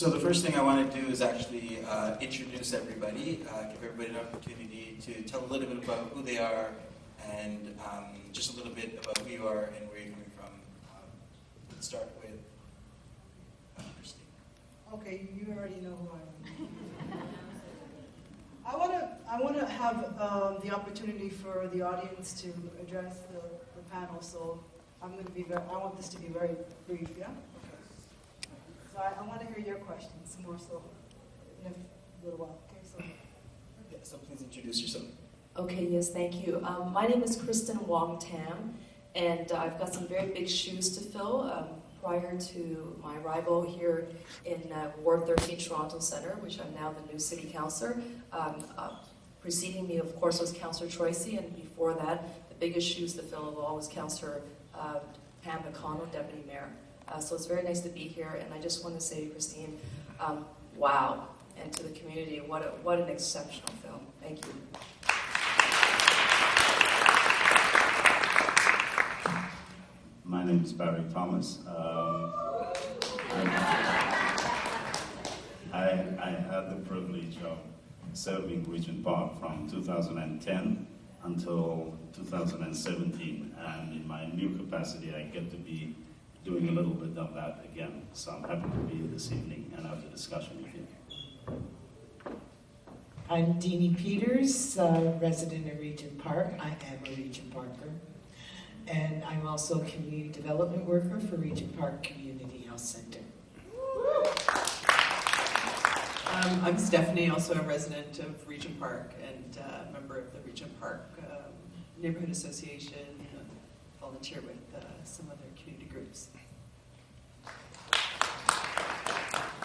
So the first thing I want to do is actually introduce everybody, give everybody an opportunity to tell a little bit about who they are and just a little bit about who you are and where you're coming from. Let's start with Christine. Okay, you already know who I am. I want to have the opportunity for the audience to address the panel, so I want this to be very brief, yeah? So I want to hear your questions more so in a little while. Okay, so. Yeah, so please introduce yourself. Okay, yes, thank you. My name is Kristen Wong Tam, and I've got some very big shoes to fill. Prior to my arrival here in Ward 13 Toronto Centre, which I'm now the new City Councillor. Preceding me, of course, was Councillor Troisi, and before that, the biggest shoes to fill of all was Councillor Pam McConnell, Deputy Mayor. So it's very nice to be here, and I just want to say to Christine, wow, and to the community, what an exceptional film. Thank you. My name is Barry Thomas. I had the privilege of serving Regent Park from 2010 until 2017, and in my new capacity I get to be doing a little bit of that again. So I'm happy to be here this evening and have the discussion with you. I'm Deanie Peters, resident of Regent Park. I am a Regent Parker. And I'm also a community development worker for Regent Park Community Health Center. I'm Stephanie, also a resident of Regent Park and a member of the Regent Park Neighborhood Association, volunteer with some other community groups.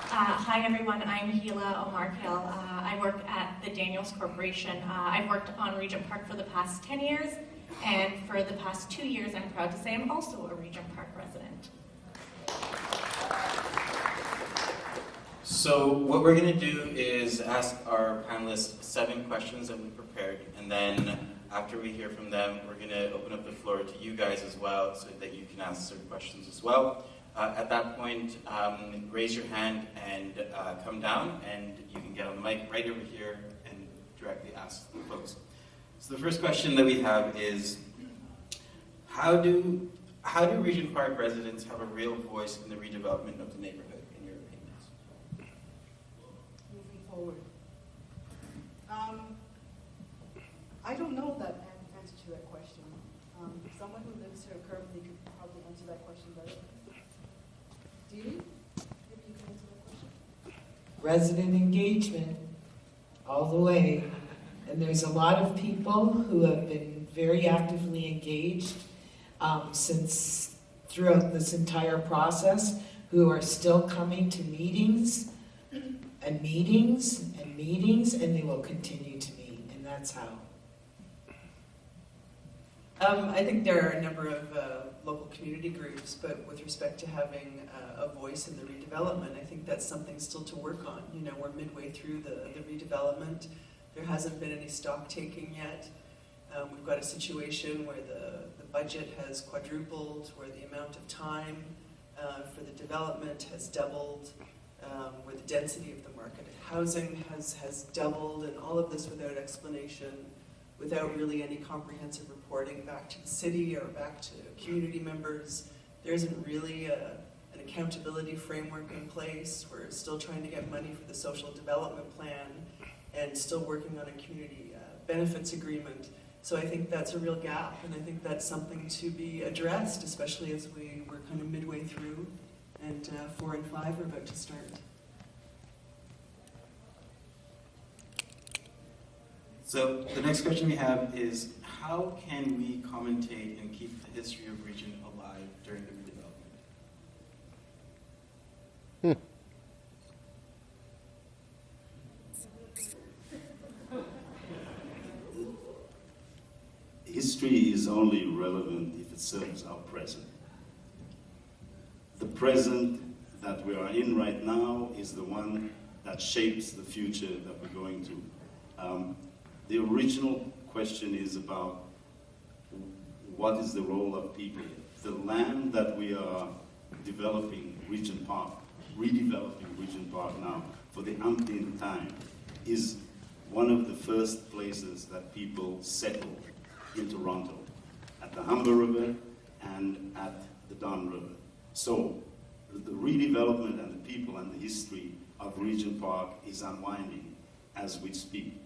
Hi everyone, I'm Gila Omar-Hill. I work at the Daniels Corporation. I've worked on Regent Park for the past 10 years, and for the past 2 years I'm proud to say I'm also a Regent Park resident. So what we're going to do is ask our panelists 7 questions that we prepared, and then after we hear from them, we're going to open up the floor to you guys as well so that you can ask certain questions as well. At that point, raise your hand and come down, and you can get on the mic right over here and directly ask the folks. So the first question that we have is, how do Regent Park residents have a real voice in the redevelopment of the neighborhood, in your opinions? Moving forward. I don't know that answer to that question. Someone who lives here currently could probably answer that question better. Do you? If you can answer that question. Resident engagement, all the way. And there's a lot of people who have been very actively engaged since throughout this entire process, who are still coming to meetings and meetings and meetings, and they will continue to meet, and that's how. I think there are a number of local community groups, but with respect to having a voice in the redevelopment, I think that's something still to work on. You know, we're midway through the redevelopment. There hasn't been any stock taking yet. We've got a situation where the budget has quadrupled, where the amount of time for the development has doubled, where the density of the market housing has doubled, and all of this without explanation, without really any comprehensive reporting back to the city or back to community members. There isn't really an accountability framework in place. We're still trying to get money for the social development plan and still working on a community benefits agreement. So I think that's a real gap, and I think that's something to be addressed, especially as we're kind of midway through, and 4 and 5 are about to start. So the next question we have is, how can we commentate and keep the history of Regent alive during the redevelopment? History is only relevant if it serves our present. The present that we are in right now is the one that shapes the future that we're going to. The original question is about what is the role of people. The land that we are developing, Regent Park, redeveloping Regent Park now for the umpteenth time, is one of the first places that people settle in Toronto, at the Humber River and at the Don River. So the redevelopment and the people and the history of Regent Park is unwinding as we speak.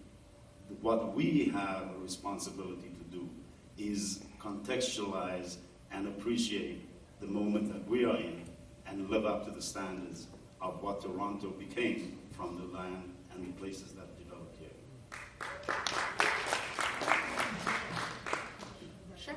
What we have a responsibility to do is contextualize and appreciate the moment that we are in and live up to the standards of what Toronto became from the land and the places that developed here. Sure.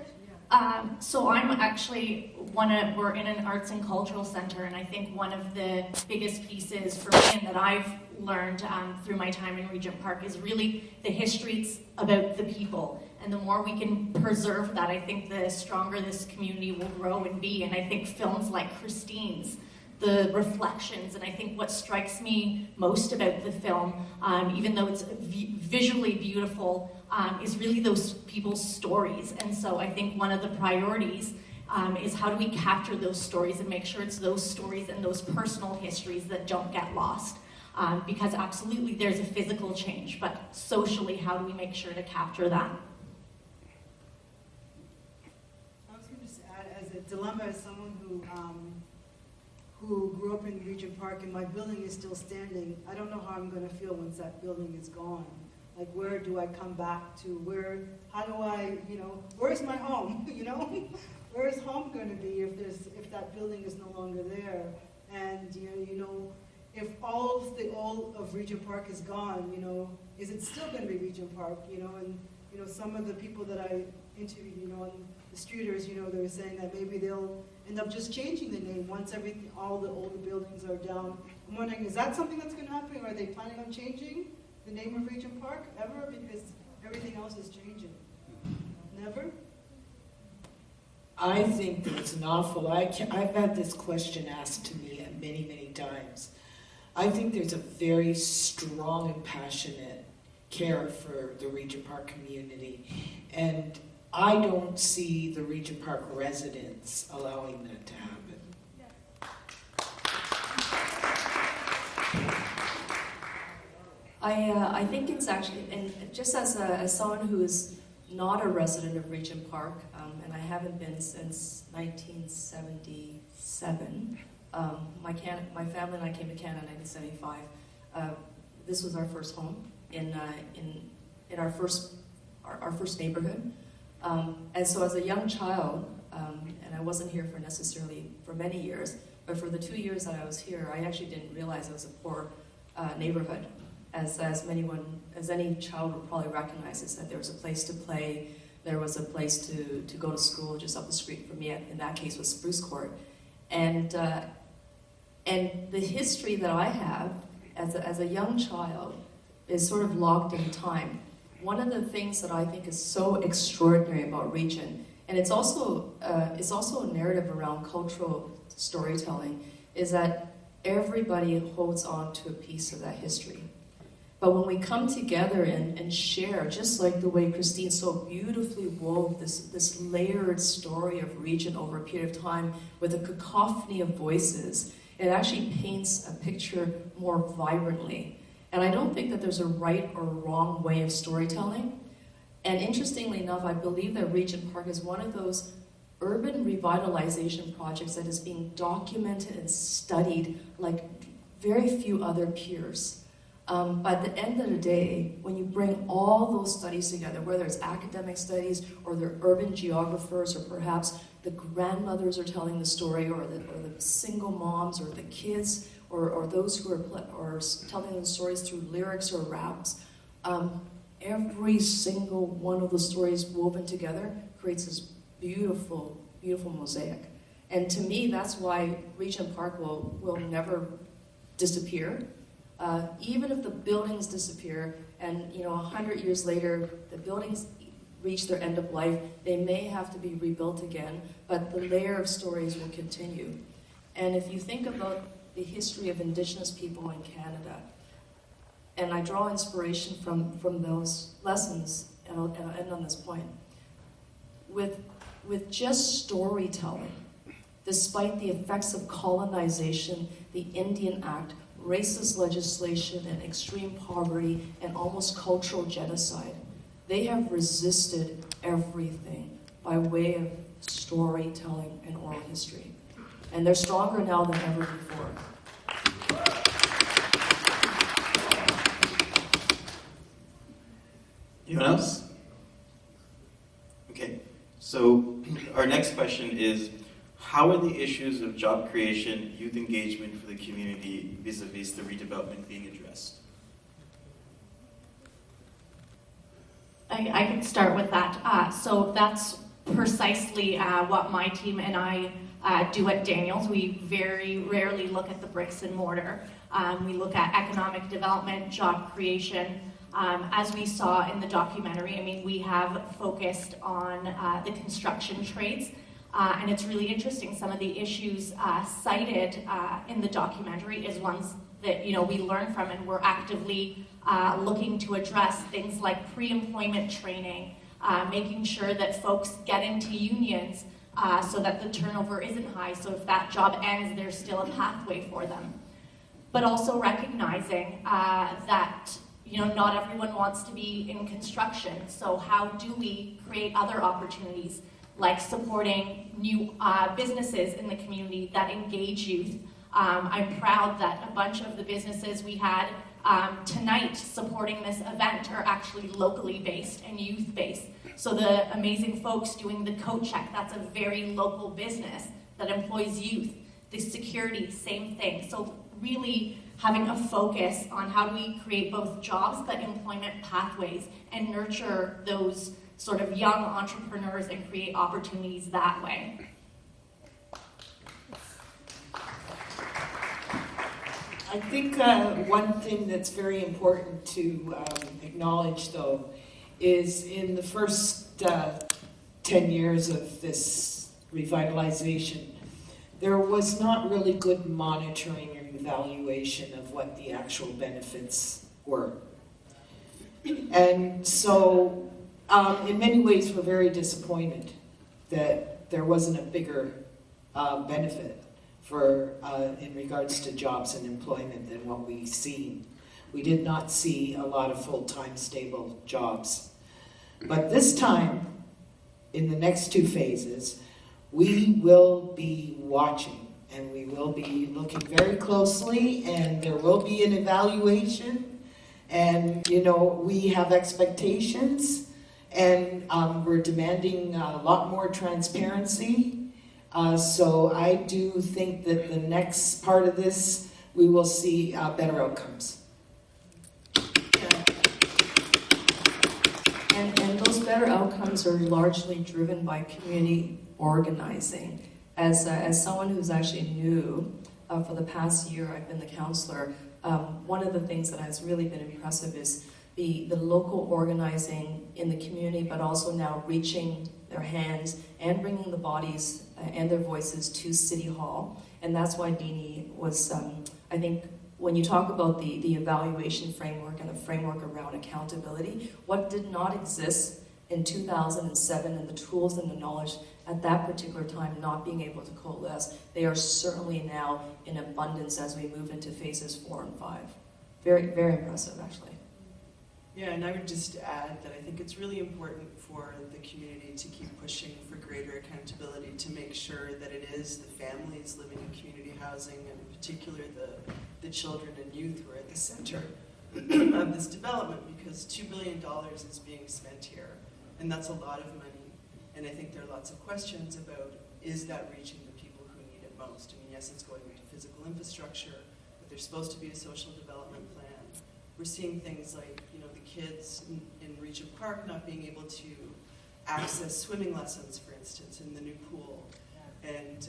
So I'm actually we're in an arts and cultural center, and I think one of the biggest pieces for me and that I've learned through my time in Regent Park is really the history's about the people. And the more we can preserve that, I think the stronger this community will grow and be. And I think films like Christine's, the reflections, and I think what strikes me most about the film, even though it's visually beautiful, is really those people's stories. And so I think one of the priorities is how do we capture those stories and make sure it's those stories and those personal histories that don't get lost. Because absolutely there's a physical change, but socially, how do we make sure to capture that? I was going to just add, as a dilemma, as someone who grew up in Regent Park and my building is still standing, I don't know how I'm going to feel once that building is gone. Like, where do I come back to? How do I, where's my home? Where is home going to be if that building is no longer there? And, if all of Regent Park is gone, is it still going to be Regent Park? And some of the people that I interviewed, on the streeters, they were saying that maybe they'll end up just changing the name once all the older buildings are down. I'm wondering, is that something that's going to happen? Or are they planning on changing the name of Regent Park ever? Because everything else is changing. Never? I think there's an awful, I've had this question asked to me many, many times. I think there's a very strong and passionate care for the Regent Park community. And I don't see the Regent Park residents allowing that to happen. I think it's actually, and just as someone who is not a resident of Regent Park, and I haven't been since 1977. My family and I came to Canada in 1975. This was our first home in our first neighborhood. And so as a young child, and I wasn't here for many years, but for the 2 years that I was here, I actually didn't realize it was a poor neighborhood. As any child would probably recognize, is that there was a place to play, there was a place to go to school just up the street from me. In that case, was Spruce Court, and the history that I have as a young child is sort of locked in time. One of the things that I think is so extraordinary about Regent, and it's also a narrative around cultural storytelling, is that everybody holds on to a piece of that history. But when we come together and share, just like the way Christine so beautifully wove this layered story of Regent over a period of time with a cacophony of voices, it actually paints a picture more vibrantly. And I don't think that there's a right or wrong way of storytelling. And interestingly enough, I believe that Regent Park is one of those urban revitalization projects that is being documented and studied like very few other peers. By the end of the day, when you bring all those studies together, whether it's academic studies or they're urban geographers, or perhaps the grandmothers are telling the story, or the single moms, or the kids, or those who are telling the stories through lyrics or raps, every single one of the stories woven together creates this beautiful, beautiful mosaic. And to me, that's why Regent Park will never disappear. Even if the buildings disappear and 100 years later the buildings reach their end of life, they may have to be rebuilt again, but the layer of stories will continue. And if you think about the history of Indigenous people in Canada, and I draw inspiration from those lessons, and I'll end on this point, with just storytelling, Despite the effects of colonization, the Indian Act, racist legislation, and extreme poverty, and almost cultural genocide, they have resisted everything by way of storytelling and oral history. And they're stronger now than ever before. Anyone else? Okay, so our next question is, how are the issues of job creation, youth engagement for the community vis-a-vis the redevelopment being addressed? I can start with that. So that's precisely what my team and I do at Daniels. We very rarely look at the bricks and mortar. We look at economic development, job creation. As we saw in the documentary, I mean, we have focused on the construction trades. And it's really interesting, some of the issues cited in the documentary is ones that, you know, we learn from, and we're actively looking to address, things like pre-employment training, making sure that folks get into unions so that the turnover isn't high, so if that job ends, there's still a pathway for them. But also recognizing that, you know, not everyone wants to be in construction, so how do we create other opportunities, like supporting new businesses in the community that engage youth. I'm proud that a bunch of the businesses we had tonight supporting this event are actually locally based and youth based. So the amazing folks doing the coat check, that's a very local business that employs youth. The security, same thing. So really having a focus on how do we create both jobs but employment pathways and nurture those sort of young entrepreneurs and create opportunities that way. I think one thing that's very important to acknowledge, though, is in the first 10 years of this revitalization, there was not really good monitoring and evaluation of what the actual benefits were. And so, in many ways, we're very disappointed that there wasn't a bigger benefit for in regards to jobs and employment than what we've seen. We did not see a lot of full-time stable jobs. But this time, in the next two phases, we will be watching and we will be looking very closely, and there will be an evaluation, and you know, we have expectations, and we're demanding a lot more transparency. So I do think that the next part of this, we will see better outcomes. And those better outcomes are largely driven by community organizing. As someone who's actually new, for the past year I've been the counselor, one of the things that has really been impressive is the local organizing in the community, but also now reaching their hands and bringing the bodies and their voices to City Hall. And that's why Dini was, I think, when you talk about the evaluation framework and the framework around accountability, what did not exist in 2007 and the tools and the knowledge at that particular time not being able to coalesce, they are certainly now in abundance as we move into phases 4 and 5. Very, very impressive, actually. Yeah, and I would just add that I think it's really important for the community to keep pushing for greater accountability, to make sure that it is the families living in community housing, and in particular the children and youth who are at the center of this development, because $2 billion is being spent here, and that's a lot of money. And I think there are lots of questions about, is that reaching the people who need it most? I mean, yes, it's going into physical infrastructure, but there's supposed to be a social development plan. We're seeing things like, you know, the kids in Regent Park not being able to access swimming lessons, for instance, in the new pool. And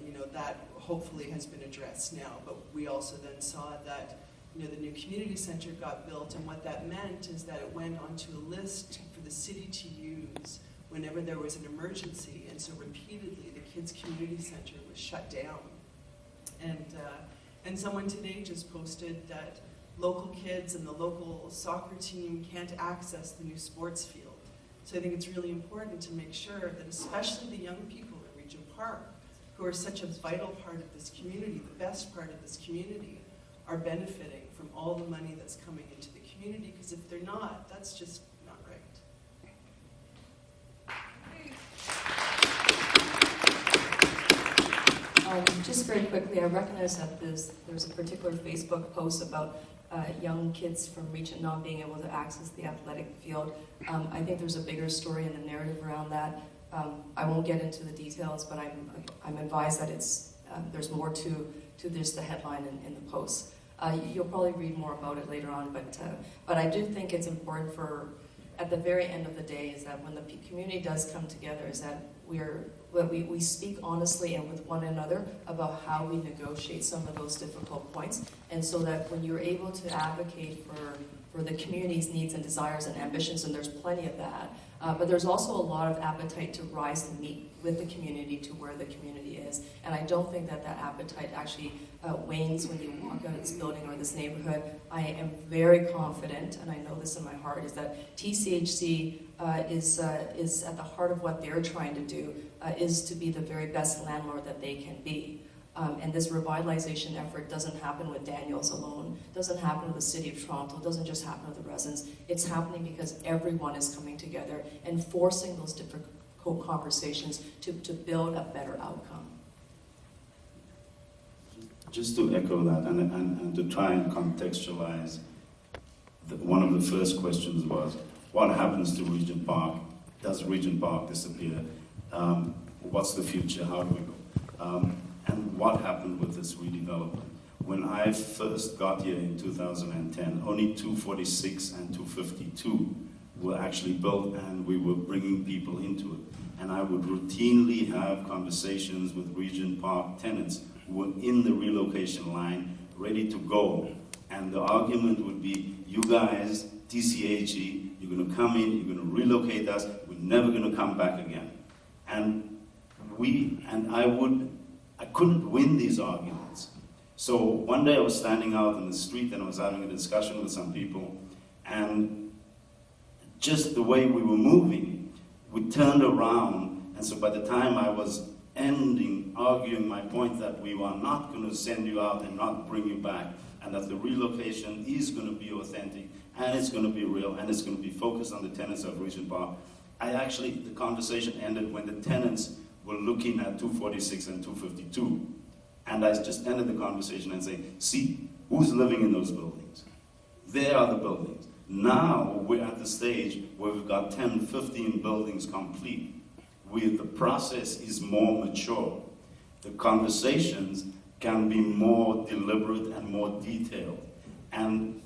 you know, that hopefully has been addressed now. But we also then saw that, you know, the new community center got built, and what that meant is that it went onto a list for the city to use whenever there was an emergency. And so repeatedly, the kids' community center was shut down. And someone today just posted that local kids and the local soccer team can't access the new sports field. So I think it's really important to make sure that especially the young people in Regent Park who who are such a vital part of this community, the best part of this community, are benefiting from all the money that's coming into the community, because if they're not, that's just not right. Just very quickly, I recognize that there's a particular Facebook post about young kids from Regent not being able to access the athletic field. I think there's a bigger story in the narrative around that. I won't get into the details, but I'm advised that there's more to just the headline in the post. You'll probably read more about it later on, but I do think it's important at the very end of the day, is that when the community does come together, is that we speak honestly and with one another about how we negotiate some of those difficult points, and so that when you're able to advocate for the community's needs and desires and ambitions, and there's plenty of that, but there's also a lot of appetite to rise and meet with the community to where the community is, and I don't think that appetite actually wanes when you walk out of this building or this neighborhood. I am very confident, and I know this in my heart, is that TCHC is at the heart of what they're trying to do, is to be the very best landlord that they can be. And this revitalization effort doesn't happen with Daniels alone, doesn't happen with the City of Toronto, doesn't just happen with the residents. It's happening because everyone is coming together and forcing those difficult conversations to build a better outcome. Just to echo that and to try and contextualize, one of the first questions was, what happens to Regent Park? Does Regent Park disappear? What's the future? How do we go? And what happened with this redevelopment? When I first got here in 2010, only 246 and 252 were actually built, and we were bringing people into it. And I would routinely have conversations with Regent Park tenants who were in the relocation line, ready to go. And the argument would be, you guys, TCHE, you're going to come in, you're going to relocate us, we're never going to come back again. And I couldn't win these arguments. So one day I was standing out in the street and I was having a discussion with some people, and just the way we were moving, we turned around, and so by the time I was arguing my point that we were not going to send you out and not bring you back, and that the relocation is going to be authentic, and it's going to be real, and it's going to be focused on the tenants of Regent Park, the conversation ended when the tenants were looking at 246 and 252. And I just ended the conversation and saying, see, who's living in those buildings? They are the buildings. Now we're at the stage where we've got 10, 15 buildings complete, where the process is more mature. The conversations can be more deliberate and more detailed. And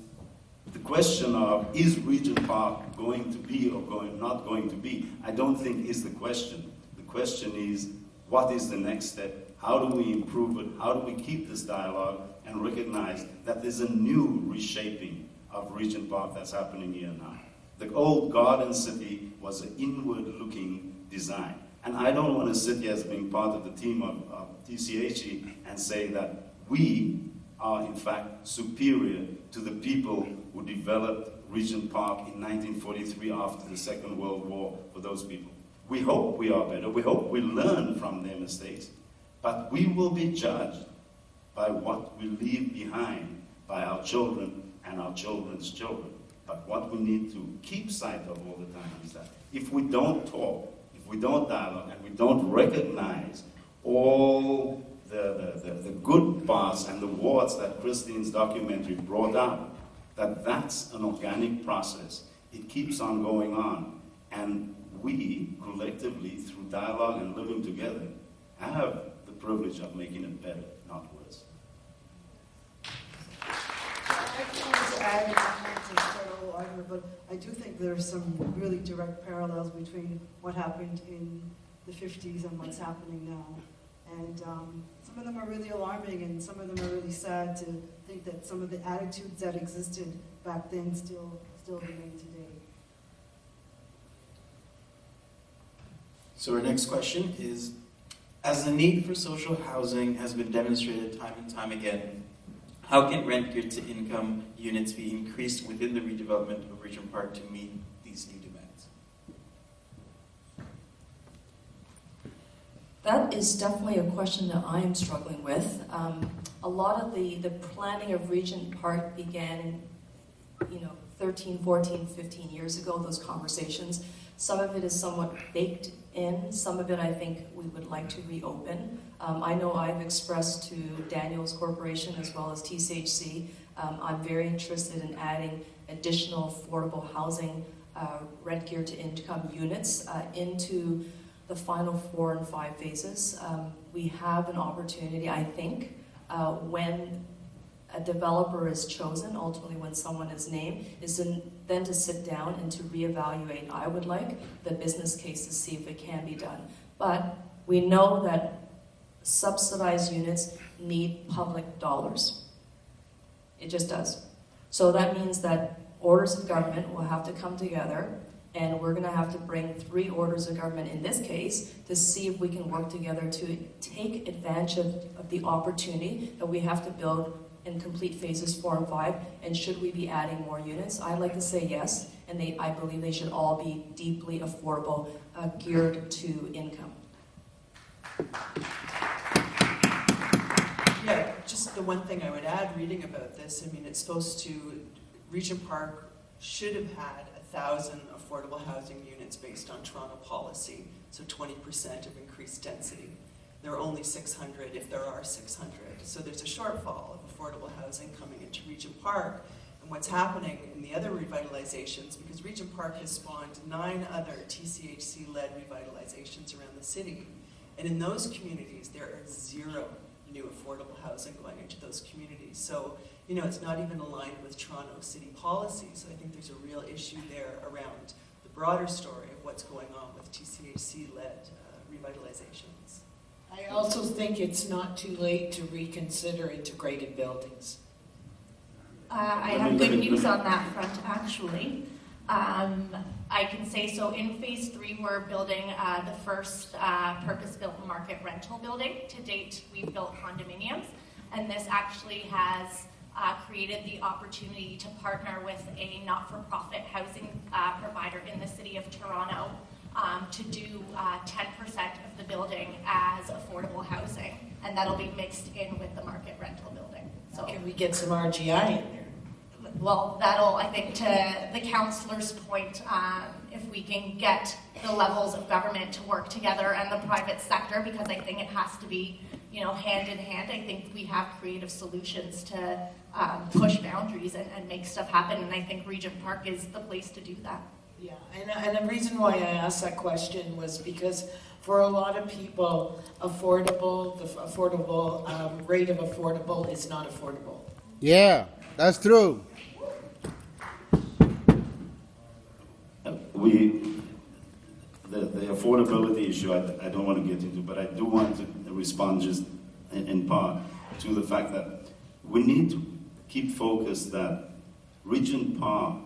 the question of, is Regent Park going to be or not going to be, I don't think is the question. The question is, what is the next step? How do we improve it? How do we keep this dialogue and recognize that there's a new reshaping of Regent Park that's happening here now? The old Garden City was an inward-looking design. And I don't want to sit here as being part of the team of TCHE and say that we are in fact superior to the people who developed Regent Park in 1943 after the Second World War for those people. We hope we are better. We hope we learn from their mistakes. But we will be judged by what we leave behind by our children and our children's children. But what we need to keep sight of all the time is that if we don't talk, if we don't dialogue, and we don't recognize all the good parts and the warts that Christine's documentary brought out, that's an organic process. It keeps on going on. And we, collectively, through dialogue and living together, have the privilege of making it better, not worse. I don't want to add to the whole argument, but I do think there are some really direct parallels between what happened in the 50s and what's happening now. And some of them are really alarming, and some of them are really sad to think that some of the attitudes that existed back then still remain today. So our next question is, as the need for social housing has been demonstrated time and time again, how can rent-geared-to-income units be increased within the redevelopment of Regent Park to meet these new demands? That is definitely a question that I am struggling with. A lot of the planning of Regent Park began, 13, 14, 15 years ago, those conversations. Some of it is somewhat baked in. Some of it I think we would like to reopen. I know I've expressed to Daniels Corporation as well as TCHC, I'm very interested in adding additional affordable housing rent geared to income units into the final 4 and 5 phases. We have an opportunity, I think, when a developer is chosen, ultimately when someone is named, is then to sit down and to reevaluate, I would like, the business case to see if it can be done. But we know that subsidized units need public dollars. It just does. So that means that orders of government will have to come together, and we're going to have to bring 3 orders of government in this case to see if we can work together to take advantage of the opportunity that we have to build in complete phases 4 and 5, and should we be adding more units? I'd like to say yes, and I believe they should all be deeply affordable, geared to income. Yeah, just the one thing I would add reading about this, I mean, it's supposed to, Regent Park should have had 1,000 affordable housing units based on Toronto policy, so 20% of increased density. There are only 600 if there are 600. So there's a shortfall of affordable housing coming into Regent Park. And what's happening in the other revitalizations, because Regent Park has spawned 9 other TCHC-led revitalizations around the city. And in those communities, there are 0 new affordable housing going into those communities. So, it's not even aligned with Toronto city policy. So I think there's a real issue there around the broader story of what's going on with TCHC-led revitalizations. I also think it's not too late to reconsider integrated buildings. I have good news on that front, actually. I can say so. In phase 3, we're building the first purpose-built market rental building. To date, we've built condominiums, and this actually has created the opportunity to partner with a not-for-profit housing provider in the city of Toronto to do 10% of the building as affordable housing, and that'll be mixed in with the market rental building. So, can we get some RGI in there? well, that'll, I think, to the councillor's point, if we can get the levels of government to work together and the private sector, because I think it has to be, hand in hand. I think we have creative solutions to push boundaries and make stuff happen, and I think Regent Park is the place to do that. Yeah, and the reason why I asked that question was because for a lot of people, the affordable rate of affordable is not affordable. Yeah, that's true. The affordability issue, I don't want to get into, but I do want to respond just in part to the fact that we need to keep focused that Regent Park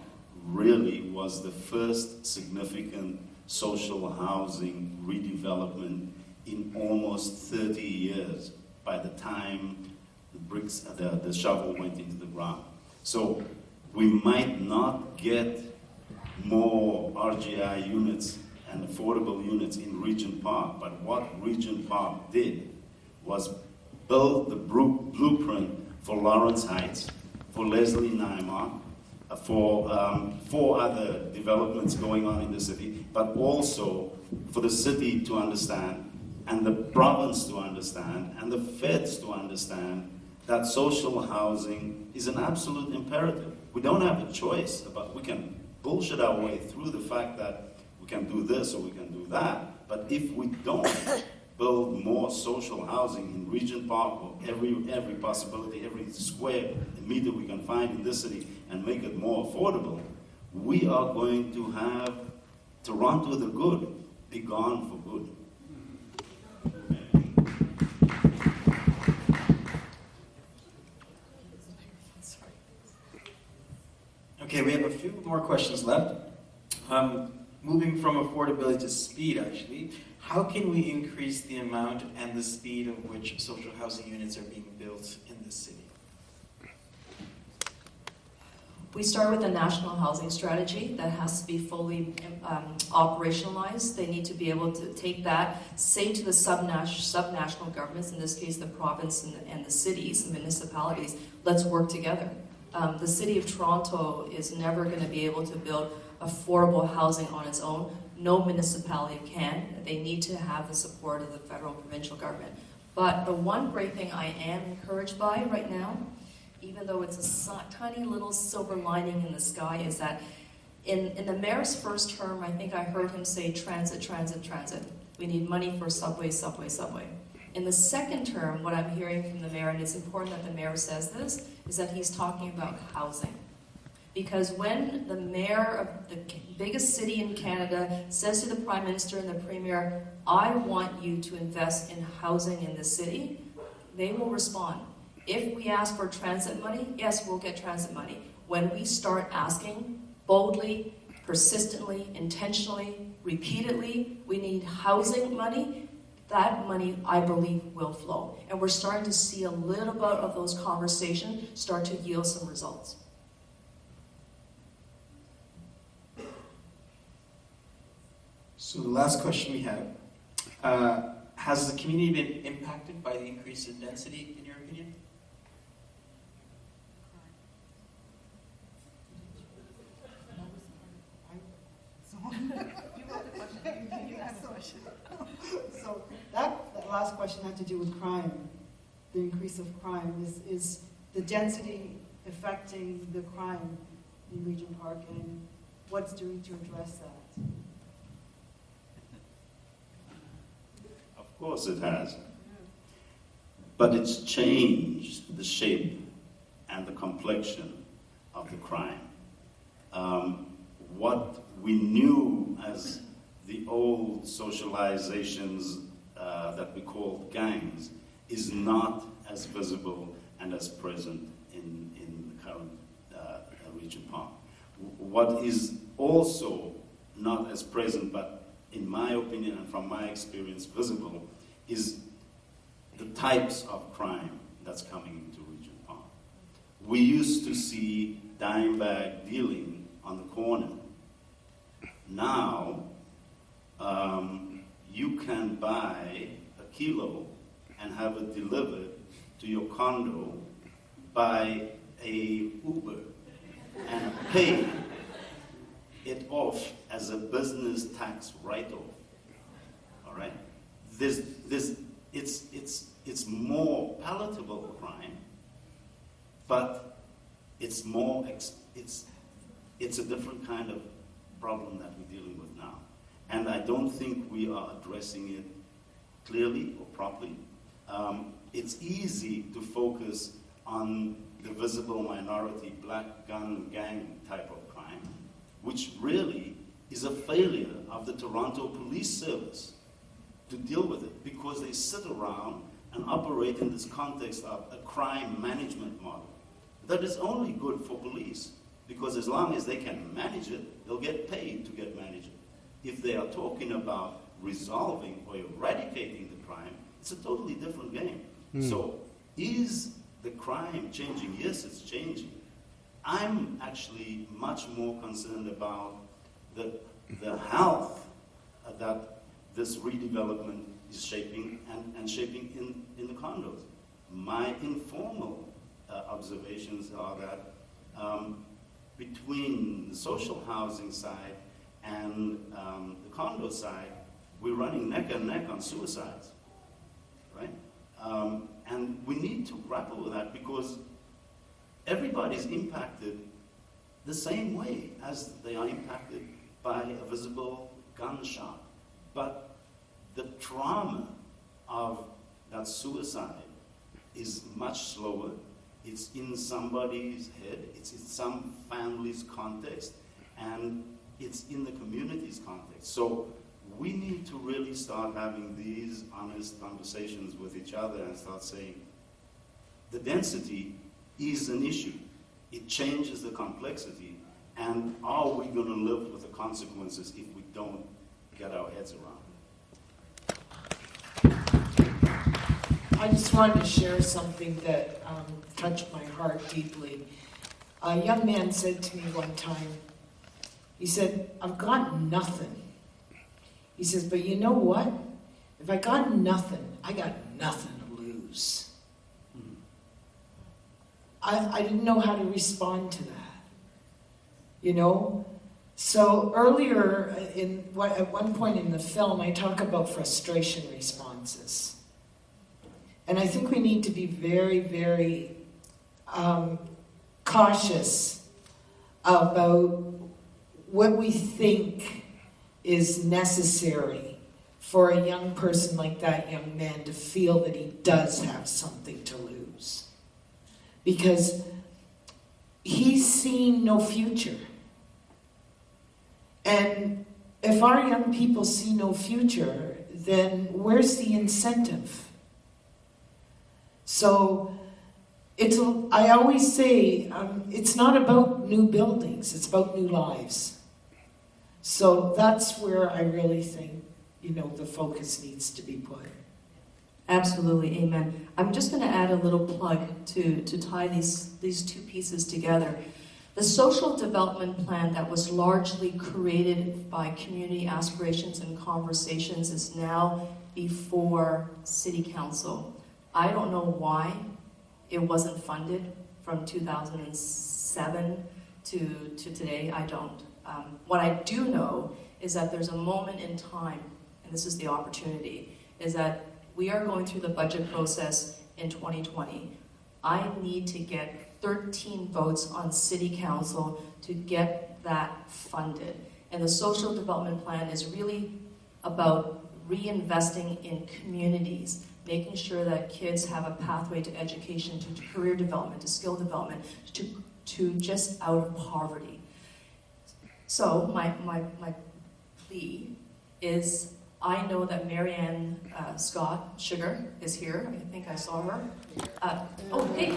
really was the first significant social housing redevelopment in almost 30 years by the time the shovel went into the ground. So we might not get more RGI units and affordable units in Regent Park, but what Regent Park did was build the blueprint for Lawrence Heights, for Leslie Nymark, for 4 other developments going on in the city, but also for the city to understand, and the province to understand, and the feds to understand that social housing is an absolute imperative. We don't have a choice about, we can bullshit our way through the fact that we can do this or we can do that, but if we don't build more social housing in Regent Park or every possibility, every square meter we can find in this city and make it more affordable, we are going to have Toronto the good be gone for good. Okay, we have a few more questions left. Moving from affordability to speed, actually, how can we increase the amount and the speed of which social housing units are being built in the city? We start with a national housing strategy that has to be fully operationalized. They need to be able to take that, say to the subnational governments, in this case the province and the cities, the municipalities, let's work together. The City of Toronto is never going to be able to build affordable housing on its own. No municipality can. They need to have the support of the federal and provincial government. But the one great thing I am encouraged by right now, even though it's a tiny little silver lining in the sky, is that in the mayor's first term, I think I heard him say transit, transit, transit. We need money for subway, subway, subway. In the second term, what I'm hearing from the mayor, and it's important that the mayor says this, is that he's talking about housing. Because when the mayor of the biggest city in Canada says to the Prime Minister and the Premier, I want you to invest in housing in the city, they will respond. If we ask for transit money, yes, we'll get transit money. When we start asking boldly, persistently, intentionally, repeatedly, we need housing money, that money, I believe, will flow. And we're starting to see a little bit of those conversations start to yield some results. So the last question we have, has the community been impacted by the increase in density, in your opinion? So that last question had to do with crime, the increase of crime. Is the density affecting the crime in Regent Park, and what's doing to address that? Of course it has. But it's changed the shape and the complexion of the crime. What we knew as the old socializations that we called gangs is not as visible and as present in the current Regent Park. What is also not as present, but in my opinion and from my experience visible, is the types of crime that's coming into Regent Park. We used to see dime bag dealing on the corner. Now, you can buy a kilo and have it delivered to your condo by a Uber and pay it off as a business tax write-off. All right? It's more palatable crime, but it's a different kind of problem that we're dealing with now. And I don't think we are addressing it clearly or properly. It's easy to focus on the visible minority black gun gang type of crime, which really is a failure of the Toronto Police Service to deal with it, because they sit around and operate in this context of a crime management model that is only good for police, because as long as they can manage it, they'll get paid to get managed. If they are talking about resolving or eradicating the crime, it's a totally different game. So is the crime changing? Yes, it's changing. I'm actually much more concerned about the health that this redevelopment is shaping and shaping in the condos. My informal observations are that between the social housing side and the condo side, we're running neck and neck on suicides, right? And we need to grapple with that, because everybody's impacted the same way as they are impacted by a visible gunshot. But the trauma of that suicide is much slower. It's in somebody's head, it's in some family's context, and it's in the community's context. So we need to really start having these honest conversations with each other and start saying, the density is an issue. It changes the complexity, and are we going to live with the consequences if we don't get our heads around it? I just wanted to share something that touched my heart deeply. A young man said to me one time, he said, "I've got nothing." He says, "But you know what? If I got nothing, I got nothing to lose." I didn't know how to respond to that, you know? So earlier, at one point in the film, I talk about frustration responses. And I think we need to be very, very cautious about what we think is necessary for a young person like that young man to feel that he does have something to lose. Because he's seen no future. And if our young people see no future, then where's the incentive? So I always say, it's not about new buildings, it's about new lives. So that's where I really think, the focus needs to be put. Absolutely, amen. I'm just going to add a little plug to tie these two pieces together. The social development plan that was largely created by community aspirations and conversations is now before City Council. I don't know why it wasn't funded from 2007 to today. I don't. What I do know is that there's a moment in time, and this is the opportunity, is that we are going through the budget process in 2020. I need to get 13 votes on City Council to get that funded. And the social development plan is really about reinvesting in communities, making sure that kids have a pathway to education, to career development, to skill development, to just out of poverty. So my plea is, I know that Marianne Scott Sugar is here. I think I saw her. Hey.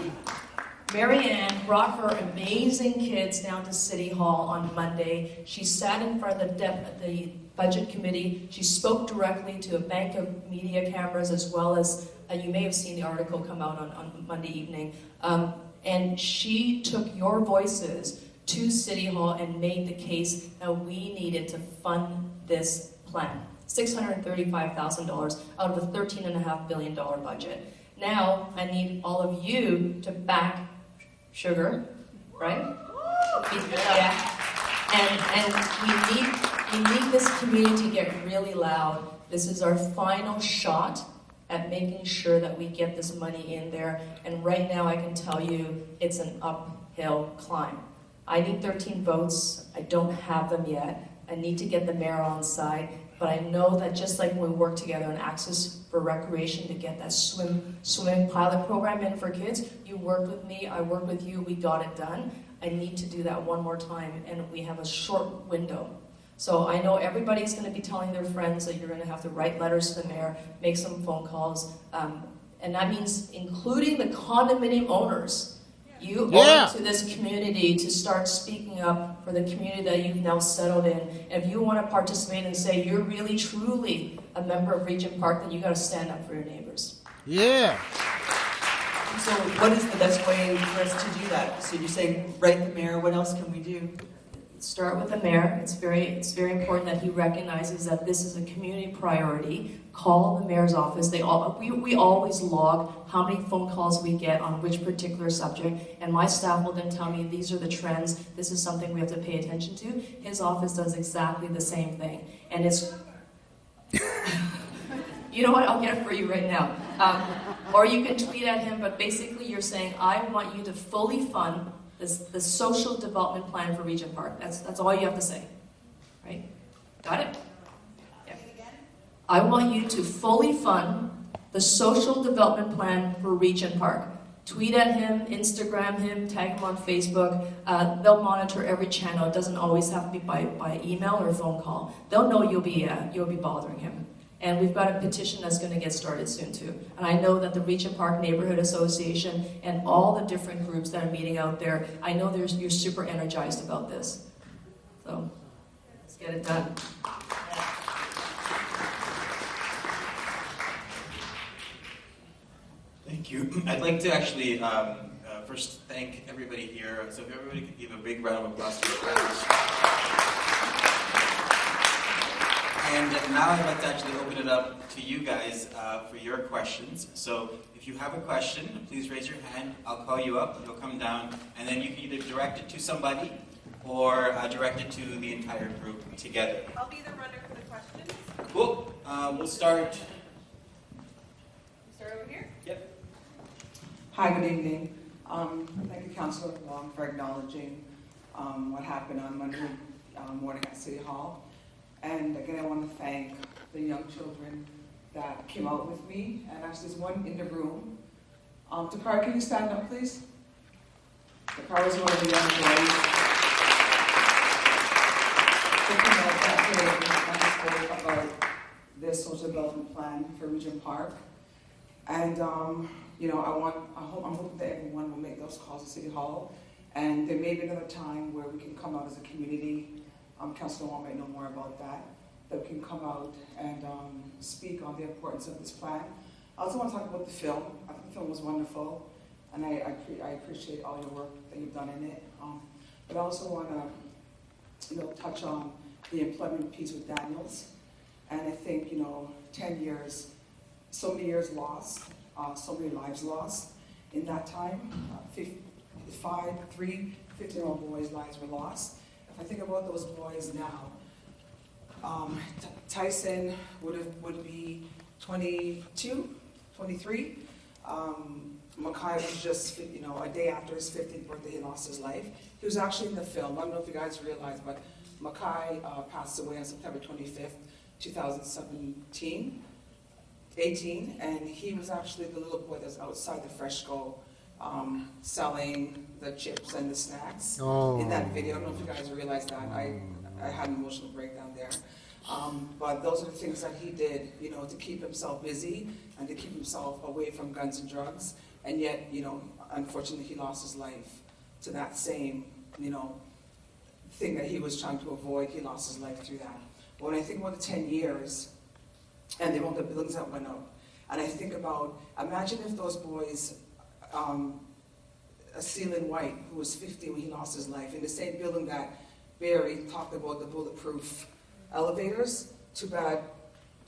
Marianne brought her amazing kids down to City Hall on Monday. She sat in front of the budget committee. She spoke directly to a bank of media cameras, as well as, you may have seen the article come out on Monday evening. And she took your voices to City Hall and made the case that we needed to fund this plan. $635,000 out of a $13.5 billion budget. Now, I need all of you to back Sugar, right? Yeah. And we need this community to get really loud. This is our final shot at making sure that we get this money in there. And right now, I can tell you, it's an uphill climb. I need 13 votes. I don't have them yet. I need to get the mayor on side. But I know that just like when we work together on Access for Recreation to get that swimming pilot program in for kids, you worked with me, I worked with you, we got it done. I need to do that one more time, and we have a short window. So I know everybody's going to be telling their friends that you're going to have to write letters to the mayor, make some phone calls, and that means including the condominium owners. You owe it to this community to start speaking up for the community that you've now settled in. And if you want to participate and say you're really, truly a member of Regent Park, then you got to stand up for your neighbors. Yeah. So what is the best way for us to do that? So you're saying write the mayor, what else can we do? Start with the mayor. It's very important that he recognizes that this is a community priority. Call the mayor's office. We always log how many phone calls we get on which particular subject, and my staff will then tell me these are the trends. This is something we have to pay attention to. His office does exactly the same thing, and it's. You know what? I'll get it for you right now. Or you can tweet at him, but basically you're saying, I want you to fully fund the social development plan for Regent Park. That's all you have to say, right? Got it? Yeah. I want you to fully fund the social development plan for Regent Park. Tweet at him, Instagram him, tag him on Facebook. They'll monitor every channel. It doesn't always have to be by email or phone call. They'll know you'll be bothering him. And we've got a petition that's going to get started soon too. And I know that the Regent Park Neighborhood Association and all the different groups that are meeting out there, I know you're super energized about this. So let's get it done. Thank you. I'd like to actually first thank everybody here. So if everybody could give a big round of applause to your friends. And now I'd like to actually open it up to you guys for your questions. So if you have a question, please raise your hand. I'll call you up. You'll come down, and then you can either direct it to somebody or direct it to the entire group together. I'll be the runner for the questions. Cool. We'll start. Start over here. Yep. Hi, good evening. Thank you, Councilor Long, for acknowledging what happened on Monday morning at City Hall. And again, I want to thank the young children that came out with me. And actually, there's one in the room. Takara, can you stand up, please? Takara is one of the young boys. They came out that day and spoke about their social development plan for Regent Park. And you know, I'm hoping that everyone will make those calls at City Hall. And there may be another time where we can come out as a community. Councilor Wong might know more about that we can come out and speak on the importance of this plan. I also want to talk about the film. I think the film was wonderful, and I appreciate all your work that you've done in it. But I also want to, touch on the employment piece with Daniels. And I think, 10 years, so many years lost, so many lives lost in that time. 15-year-old boys' lives were lost. If I think about those boys now, Tyson would be 22, 23. Mackay was just, a day after his 15th birthday, he lost his life. He was actually in the film. I don't know if you guys realize, but Mackay passed away on September 25th, 2018, and he was actually the little boy that's outside the Freshco selling the chips and the snacks in that video. I don't know if you guys realize that. I had an emotional breakdown there. But those are the things that he did, to keep himself busy and to keep himself away from guns and drugs. And yet, unfortunately, he lost his life to that same, thing that he was trying to avoid. He lost his life through that. But when I think about the 10 years and the amount of buildings that went up, and I think about, imagine if those boys, Sealan White, who was 50 when he lost his life, in the same building that Barry talked about the bulletproof elevators. Too bad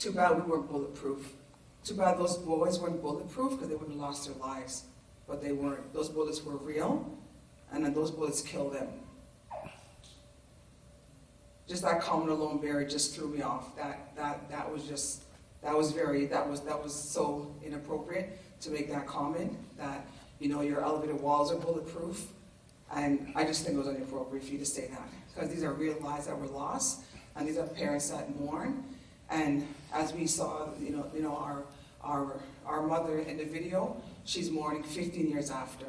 we weren't bulletproof. Too bad those boys weren't bulletproof, because they would have lost their lives. But they weren't. Those bullets were real, and then those bullets killed them. Just that comment alone, Barry, just threw me off. That was so inappropriate to make that comment, that your elevator walls are bulletproof. And I just think it was inappropriate for you to say that, because these are real lives that were lost, and these are parents that mourn. And as we saw, our mother in the video, she's mourning 15 years after.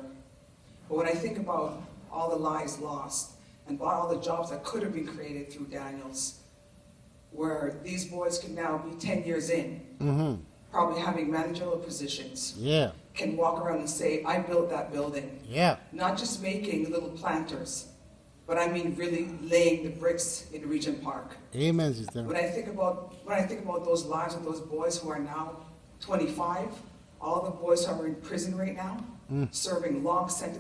But when I think about all the lives lost and about all the jobs that could have been created through Daniels, where these boys can now be 10 years in, probably having managerial positions, can walk around and say, I built that building. Not just making little planters, but I mean really laying the bricks in Regent Park. Amen, sister. When I think about those lives of those boys who are now 25, all the boys who are in prison right now, serving long sentences.